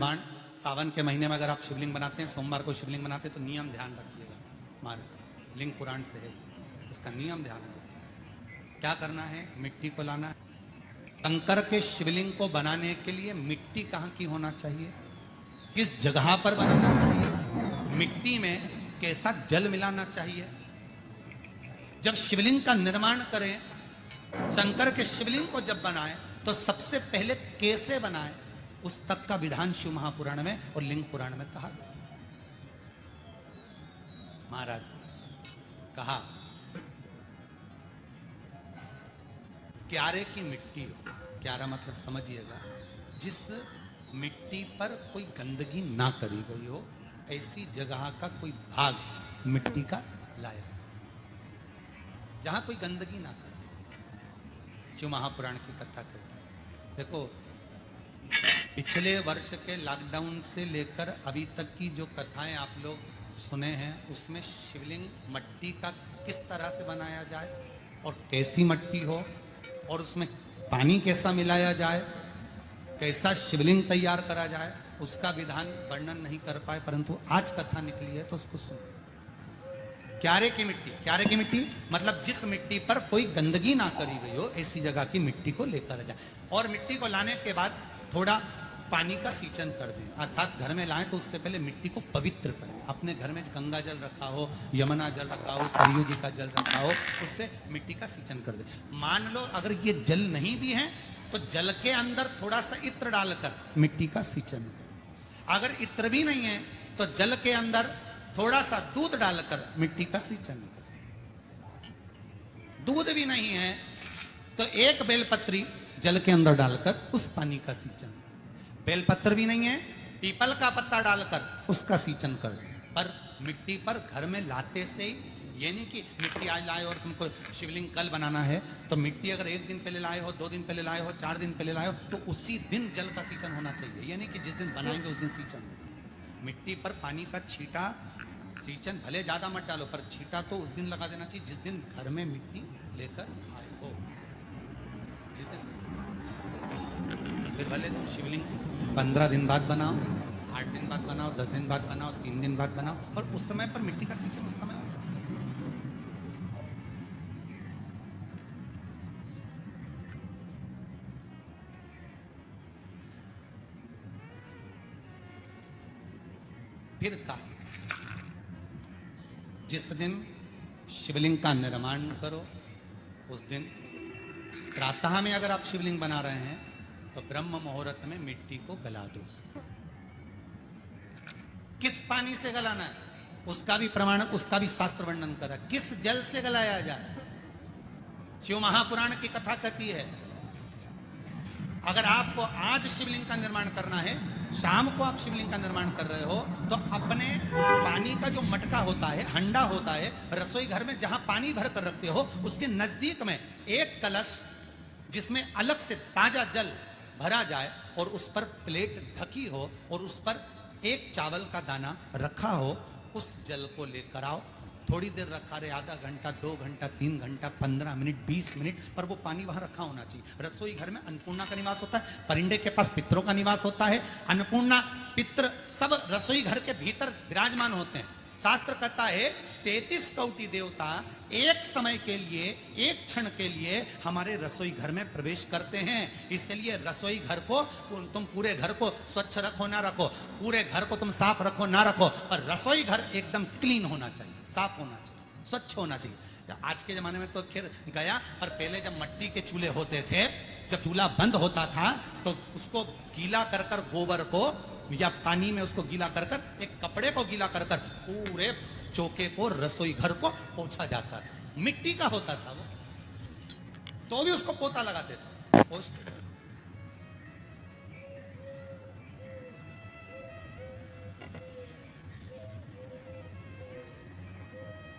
बाण सावन के महीने में अगर आप शिवलिंग बनाते हैं, सोमवार को शिवलिंग बनाते हैं, तो नियम ध्यान रखिएगा। महाराज लिंग पुराण से है, इसका नियम ध्यान रखिएगा। क्या करना है, मिट्टी को लाना है। शंकर के शिवलिंग को बनाने के लिए मिट्टी कहाँ की होना चाहिए, किस जगह पर बनाना चाहिए, मिट्टी में कैसा जल मिलाना चाहिए। जब शिवलिंग का निर्माण करें, शंकर के शिवलिंग को जब बनाएं, तो सबसे पहले कैसे बनाएं, उस तक का विधान शिव महापुराण में और लिंग पुराण में कहा गया। महाराज कहा, क्यारे की मिट्टी हो, क्यारा मतलब समझिएगा, जिस मिट्टी पर कोई गंदगी ना करी गई हो, ऐसी जगह का कोई भाग मिट्टी का लाया, जहां कोई गंदगी ना करे। शिव महापुराण की कथा कहती है। देखो, पिछले वर्ष के लॉकडाउन से लेकर अभी तक की जो कथाएं आप लोग सुने हैं, उसमें शिवलिंग मट्टी का किस तरह से बनाया जाए और कैसी मट्टी हो, और उसमें पानी कैसा मिलाया जाए, कैसा शिवलिंग तैयार करा जाए, उसका विधान वर्णन नहीं कर पाए, परंतु आज कथा निकली है तो उसको सुनो। क्यारे की मिट्टी, क्यारे की मिट्टी मतलब जिस मिट्टी पर कोई गंदगी ना करी गई हो, ऐसी जगह की मिट्टी को लेकर जाए। और मिट्टी को लाने के बाद थोड़ा पानी का सींचन कर दें, अर्थात घर में लाएं तो उससे पहले मिट्टी को पवित्र करें। अपने घर में गंगा जल रखा हो, यमुना जल रखा हो, सरयू जी का जल रखा हो, उससे मिट्टी का सींचन कर दें। मान लो अगर ये जल नहीं भी है, तो जल के अंदर थोड़ा सा इत्र डालकर मिट्टी का सींचन करें। अगर इत्र भी नहीं है, तो जल के अंदर थोड़ा सा दूध डालकर मिट्टी का सींचन करें। दूध भी नहीं है, तो एक बेलपत्री जल के अंदर डालकर उस पानी का सींचन। बेलपत्र भी नहीं है, पीपल का पत्ता डालकर उसका सींचन कर दे। पर मिट्टी पर घर में लाते से ही, ये नहीं कि मिट्टी आज लाए और तुमको शिवलिंग कल बनाना है, तो मिट्टी अगर 1 दिन पहले लाए हो, 2 दिन पहले लाए हो, 4 दिन पहले लाए हो, तो उसी दिन जल का सींचन होना चाहिए। ये नहीं कि जिस दिन बनाएंगे उस दिन सींचन। मिट्टी पर पानी का छींटा, सींचन भले ज्यादा मत डालो, पर छींटा तो उस दिन लगा देना चाहिए जिस दिन घर में मिट्टी लेकर आए हो। जिस दिन फिर भले शिवलिंग 15 दिन बाद बनाओ, 8 दिन बाद बनाओ, 10 दिन बाद बनाओ, 3 दिन बाद बनाओ, पर उस समय पर मिट्टी का सींचन उस समय हो जाए। फिर कहा, जिस दिन शिवलिंग का निर्माण करो, उस दिन प्रातः में अगर आप शिवलिंग बना रहे हैं, तो ब्रह्म मुहूर्त में मिट्टी को गला दो। किस पानी से गलाना है, उसका भी प्रमाण, उसका भी शास्त्र वर्णन करा। किस जल से गलाया जाए, शिव महापुराण की कथा कहती है। अगर आपको आज शिवलिंग का निर्माण करना है, शाम को आप शिवलिंग का निर्माण कर रहे हो, तो अपने पानी का जो मटका होता है, हंडा होता है, रसोई घर में जहां पानी भर कर रखते हो, उसके नजदीक में एक कलश जिसमें अलग से ताजा जल भरा जाए, और उस पर प्लेट ढकी हो, और उस पर एक चावल का दाना रखा हो, उस जल को लेकर आओ। थोड़ी देर रखा रहे, आधा घंटा, 2 घंटा, 3 घंटा, 15 मिनट, 20 मिनट, पर वो पानी वहां रखा होना चाहिए। रसोई घर में अन्नपूर्णा का निवास होता है, परिंदे के पास पितरों का निवास होता है। अन्नपूर्णा, पित्र सब रसोई घर के भीतर विराजमान होते हैं। शास्त्र कहता है 33 कोटि देवता एक समय के लिए, एक क्षण के लिए हमारे रसोई घर में प्रवेश करते हैं। इसलिए रसोई घर को तुम पूरे घर को स्वच्छ रखो ना रखो, पूरे घर को तुम साफ रखो ना रखो, पर रसोई घर एकदम क्लीन होना चाहिए, साफ होना चाहिए, स्वच्छ होना चाहिए। आज के जमाने में तो खैर गया, पर पहले जब मिट्टी के चूल्हे होते थे, जब चूल्हा बंद होता था, तो उसको गीला कर कर, गोबर को या पानी में उसको गीला कर कर, एक कपड़े को गीला कर कर पूरे चौके को, रसोई घर को पोंछा जाता था। मिट्टी का होता था वो, तो भी उसको पोता लगाते थे, पोंछते थे।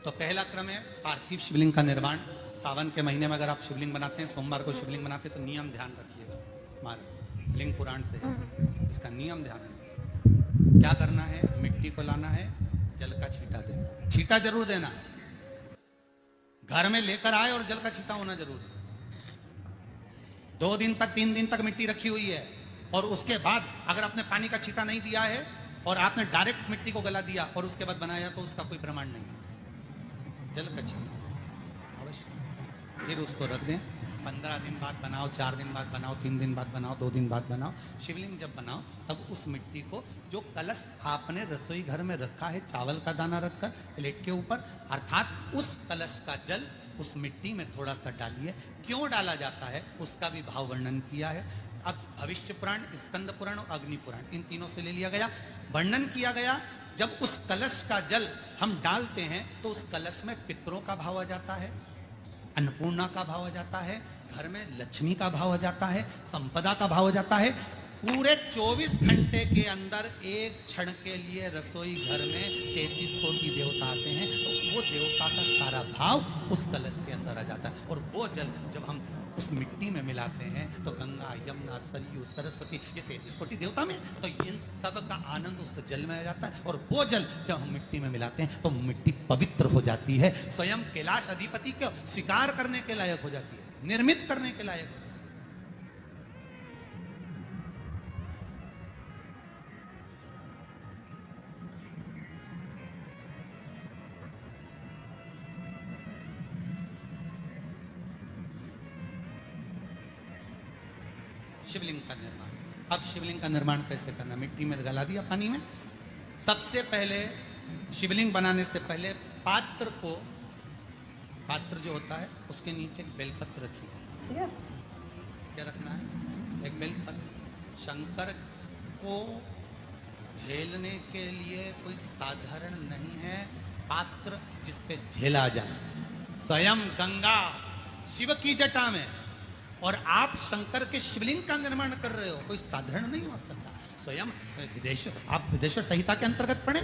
तो पहला क्रम है पार्थिव शिवलिंग का निर्माण। सावन के महीने में अगर आप शिवलिंग बनाते हैं, सोमवार को शिवलिंग बनाते हैं, तो नियम ध्यान रखिएगा। महाराज लिंग पुराण से है, इसका नियम ध्यान रखिएगा। क्या करना है, मिट्टी को लाना है, जल का छींटा देना, छींटा जरूर देना। घर में लेकर आए और जल का छींटा होना जरूर है। 2 दिन तक, 3 दिन तक मिट्टी रखी हुई है, और उसके बाद अगर आपने पानी का छींटा नहीं दिया है और आपने डायरेक्ट मिट्टी को गला दिया और उसके बाद बनाया तो उसका कोई प्रमाण नहीं। जल का छींटा अवश्य। फिर उसको रख दें, 15 दिन बाद बनाओ, 4 दिन बाद बनाओ, 3 दिन बाद बनाओ, 2 दिन बाद बनाओ। शिवलिंग जब बनाओ तब उस मिट्टी को, जो कलश आपने रसोई घर में रखा है चावल का दाना रखकर प्लेट के ऊपर, अर्थात उस कलश का जल उस मिट्टी में थोड़ा सा डालिए। क्यों डाला जाता है उसका भी भाव वर्णन किया है। अब भविष्य पुराण, स्कंद पुराण और अग्नि पुराण, इन तीनों से ले लिया गया। वर्णन किया गया जब उस कलश का जल हम डालते हैं तो उस कलश में पितरों का भाव आ जाता है, अन्नपूर्णा का भाव आ जाता है, घर में लक्ष्मी का भाव आ जाता है, संपदा का भाव आ जाता है। पूरे 24 घंटे के अंदर एक क्षण के लिए रसोई घर में 33 कोटि देवता आते हैं, तो वो देवता का सारा भाव उस कलश के अंदर आ जाता है। और वो जल जब हम उस मिट्टी में मिलाते हैं तो गंगा, यमुना, सरयू, सरस्वती, ये 33 कोटि देवता में, तो इन सब का आनंद उस जल में आ जाता है। और वो जल जब हम मिट्टी में मिलाते हैं तो मिट्टी पवित्र हो जाती है, स्वयं कैलाश अधिपति को स्वीकार करने के लायक हो जाती है, निर्मित करने के लायक। शिवलिंग का निर्माण। अब शिवलिंग का निर्माण कैसे करना? मिट्टी में गला दिया पानी में। सबसे पहले शिवलिंग बनाने से पहले पात्र जो होता है उसके नीचे एक बेलपत्र रखिए। क्या रखना है? एक बेलपत्र। शंकर को झेलने के लिए कोई साधारण नहीं है पात्र जिसपे झेला जाए। स्वयं गंगा शिव की जटा में और आप शंकर के शिवलिंग का निर्माण कर रहे हो, कोई साधारण नहीं हो सकता। स्वयं आप विदेश्वर संहिता के अंतर्गत पढ़े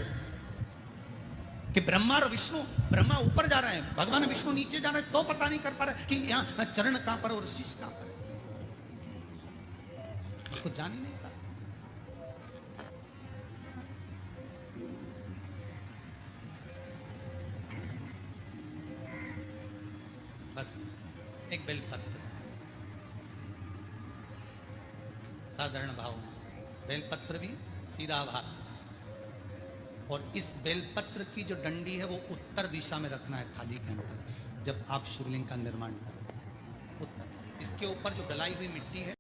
कि ब्रह्मा और विष्णु, ब्रह्मा ऊपर जा रहे हैं, भगवान विष्णु नीचे जा रहे हैं, तो पता नहीं कर पा रहे कि यहाँ चरण कहां पर और शीश कहां पर, उसको जान ही नहीं पा। बस एक बेलपत्र साधारण भाव में, बेलपत्र भी सीधा भाग, और इस बेलपत्र की जो डंडी है वो उत्तर दिशा में रखना है थाली के अंदर जब आप शिवलिंग का निर्माण करें। उत्तर, इसके ऊपर जो गलाई हुई मिट्टी है